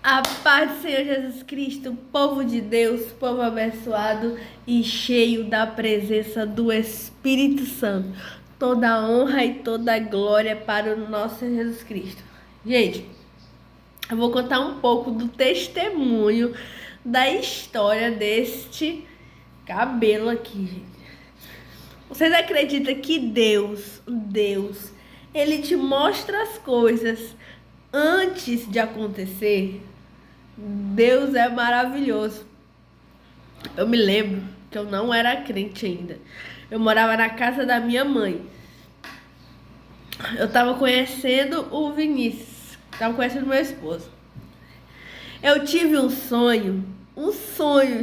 A paz do Senhor Jesus Cristo, povo de Deus, povo abençoado e cheio da presença do Espírito Santo. Toda honra e toda glória para o nosso Senhor Jesus Cristo. Gente, eu vou contar um pouco do testemunho da história deste cabelo aqui, gente. Vocês acreditam que Deus, Ele te mostra as coisas antes de acontecer? Deus é maravilhoso. Eu me lembro que eu não era crente ainda. Eu morava na casa da minha mãe. Eu tava conhecendo o Vinícius. Tava conhecendo meu esposo. Eu tive um sonho.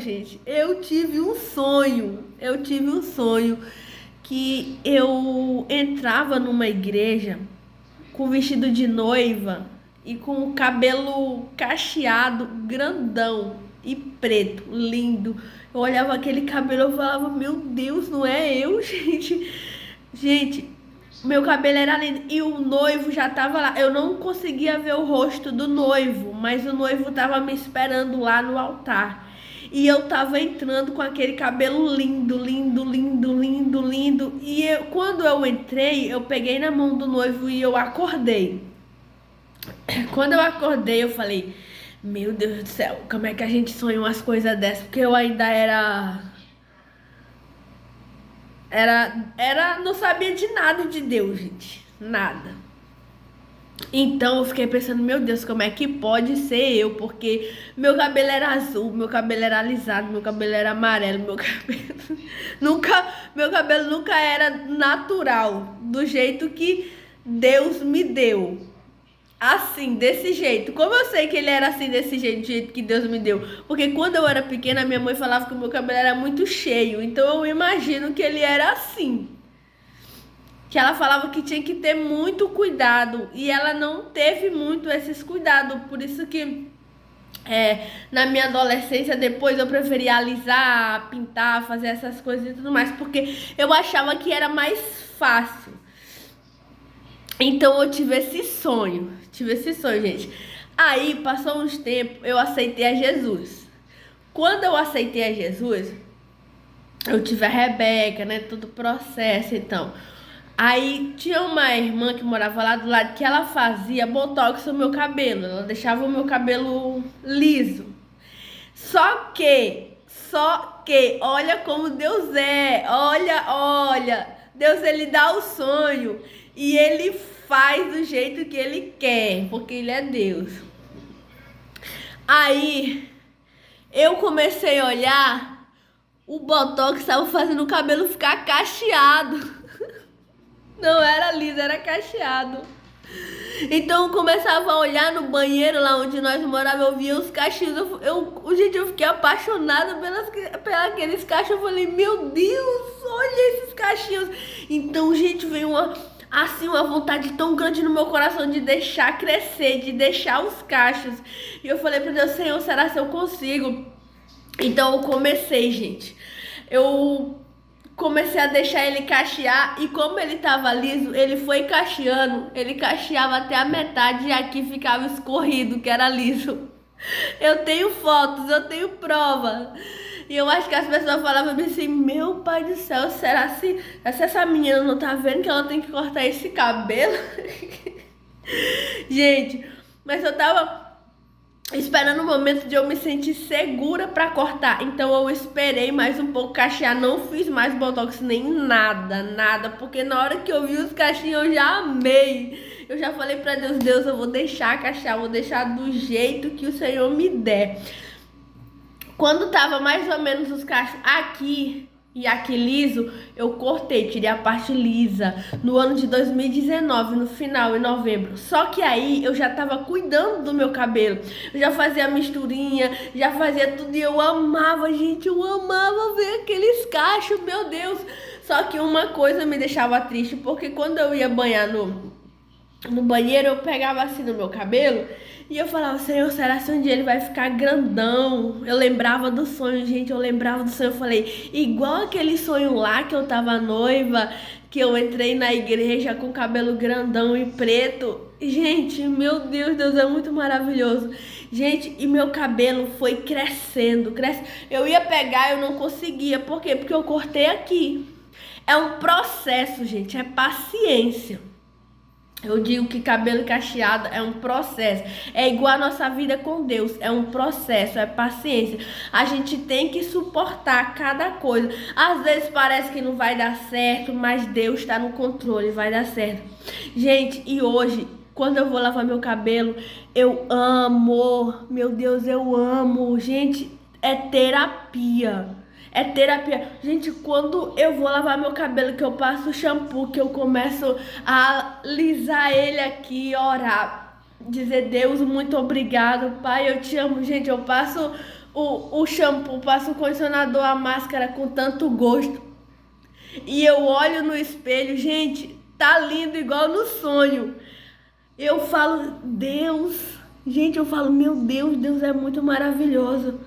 Gente. Eu tive um sonho que eu entrava numa igreja com vestido de noiva e com o cabelo cacheado, grandão e preto, lindo. Eu olhava aquele cabelo e falava, meu Deus, não é eu, gente? Gente, meu cabelo era lindo e o noivo já tava lá. Eu não conseguia ver o rosto do noivo, mas o noivo tava me esperando lá no altar. E eu tava entrando com aquele cabelo lindo. E quando eu entrei, eu peguei na mão do noivo e eu acordei. Quando eu acordei, eu falei, meu Deus do céu, como é que a gente sonha umas coisas dessas? Porque eu ainda não sabia de nada de Deus, gente. Nada. Então eu fiquei pensando, meu Deus, como é que pode ser eu? Porque meu cabelo era azul, meu cabelo era alisado, meu cabelo era amarelo, meu cabelo nunca era natural, do jeito que Deus me deu. Assim, desse jeito. Como eu sei que ele era assim, desse jeito, do jeito que Deus me deu? Porque quando eu era pequena, minha mãe falava que o meu cabelo era muito cheio. Então eu imagino que ele era assim. Que ela falava que tinha que ter muito cuidado. E ela não teve muito esses cuidados. Por isso que na minha adolescência, depois eu preferia alisar, pintar, fazer essas coisas e tudo mais. Porque eu achava que era mais fácil. Então eu tive esse sonho, gente. Aí, passou uns tempos, eu aceitei a Jesus. Quando eu aceitei a Jesus, eu tive a Rebeca, né, todo o processo, então. Aí, tinha uma irmã que morava lá do lado, que ela fazia botox no meu cabelo. Ela deixava o meu cabelo liso. Só que, olha como Deus é. Olha. Deus, ele dá o sonho e ele faz do jeito que ele quer, porque ele é Deus. Aí, eu comecei a olhar, o botox estava fazendo o cabelo ficar cacheado. Não era liso, era cacheado. Então eu começava a olhar no banheiro lá onde nós morávamos, eu via os cachos. Gente, eu fiquei apaixonada pelos cachos. Eu falei, meu Deus, olha esses cachinhos. Então, gente, veio uma vontade tão grande no meu coração de deixar crescer, de deixar os cachos. E eu falei pra Deus, Senhor, será que eu consigo? Então eu comecei, gente. Eu comecei a deixar ele cachear e como ele tava liso, ele foi cacheando. Ele cacheava até a metade e aqui ficava escorrido, que era liso. Eu tenho fotos, eu tenho prova. E eu acho que as pessoas falavam assim, meu pai do céu, será se essa menina não tá vendo que ela tem que cortar esse cabelo? Gente, mas eu tava esperando o momento de eu me sentir segura pra cortar. Então eu esperei mais um pouco cachear. Não fiz mais botox nem nada. Porque na hora que eu vi os cachinhos eu já amei. Eu já falei pra Deus, Deus, eu vou deixar cachear. Vou deixar do jeito que o Senhor me der. Quando tava mais ou menos os cachos aqui e aqui liso, eu cortei, tirei a parte lisa no ano de 2019, no final, em novembro. Só que aí eu já tava cuidando do meu cabelo. Eu já fazia a misturinha, já fazia tudo e eu amava, gente, eu amava ver aqueles cachos, meu Deus. Só que uma coisa me deixava triste, porque quando eu ia banhar no banheiro, eu pegava assim no meu cabelo e eu falava, Senhor, será que um dia ele vai ficar grandão? Eu lembrava do sonho, gente, eu falei, igual aquele sonho lá que eu tava noiva, que eu entrei na igreja com cabelo grandão e preto. Gente, meu Deus, Deus é muito maravilhoso. Gente, e meu cabelo foi crescendo. Eu ia pegar, eu não conseguia. Por quê? Porque eu cortei aqui. É um processo, gente, é paciência. Eu digo que cabelo cacheado é um processo. É igual a nossa vida com Deus. É um processo, é paciência. A gente tem que suportar cada coisa. Às vezes parece que não vai dar certo, mas Deus está no controle, vai dar certo. Gente, e hoje, quando eu vou lavar meu cabelo, eu amo. Meu Deus, eu amo. Gente, é terapia. É terapia. Gente, quando eu vou lavar meu cabelo, que eu passo o shampoo, que eu começo a alisar ele aqui, orar, dizer: Deus, muito obrigado, Pai, eu te amo. Gente, eu passo o shampoo, passo o condicionador, a máscara com tanto gosto. E eu olho no espelho, gente, tá lindo igual no sonho. Eu falo: Deus, gente, eu falo: meu Deus, Deus é muito maravilhoso.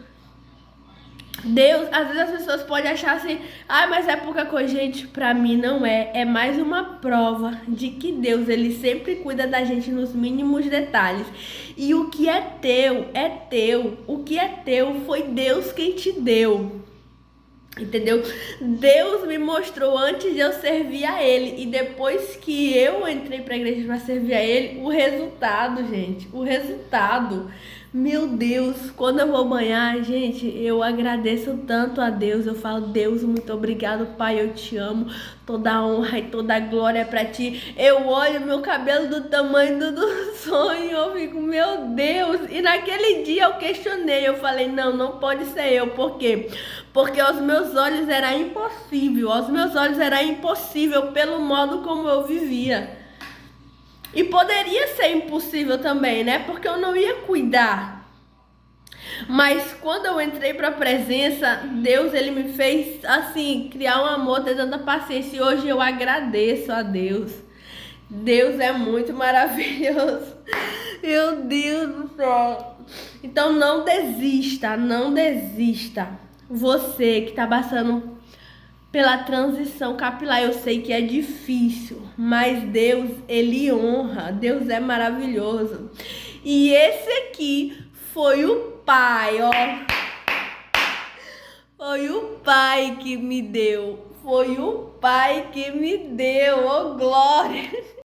Deus, às vezes as pessoas podem achar assim: ah, mas é pouca coisa. Gente, pra mim não é. É mais uma prova de que Deus, ele sempre cuida da gente nos mínimos detalhes. E o que é teu, é teu. O que é teu foi Deus quem te deu. Entendeu? Deus me mostrou antes de eu servir a Ele. E depois que eu entrei pra igreja pra servir a Ele, o resultado, gente, o resultado, meu Deus, quando eu vou banhar, gente, eu agradeço tanto a Deus. Eu falo: Deus, muito obrigado, Pai, eu te amo. Toda a honra e toda a glória é pra ti. Eu olho meu cabelo do tamanho do sonho, eu fico: meu Deus. E naquele dia eu questionei, eu falei: não, não pode ser eu. Por quê? Porque aos meus olhos era impossível. Aos meus olhos era impossível pelo modo como eu vivia. E poderia ser impossível também, né? Porque eu não ia cuidar. Mas quando eu entrei para a presença, Deus, ele me fez assim, criar um amor, ter tanta paciência. E hoje eu agradeço a Deus. Deus é muito maravilhoso. Meu Deus do céu. Então não desista, não desista. Você que está passando pela transição capilar, eu sei que é difícil, mas Deus, ele honra. Deus é maravilhoso. E esse aqui foi o Pai, ó. Foi o Pai que me deu. Foi o Pai que me deu, oh glória.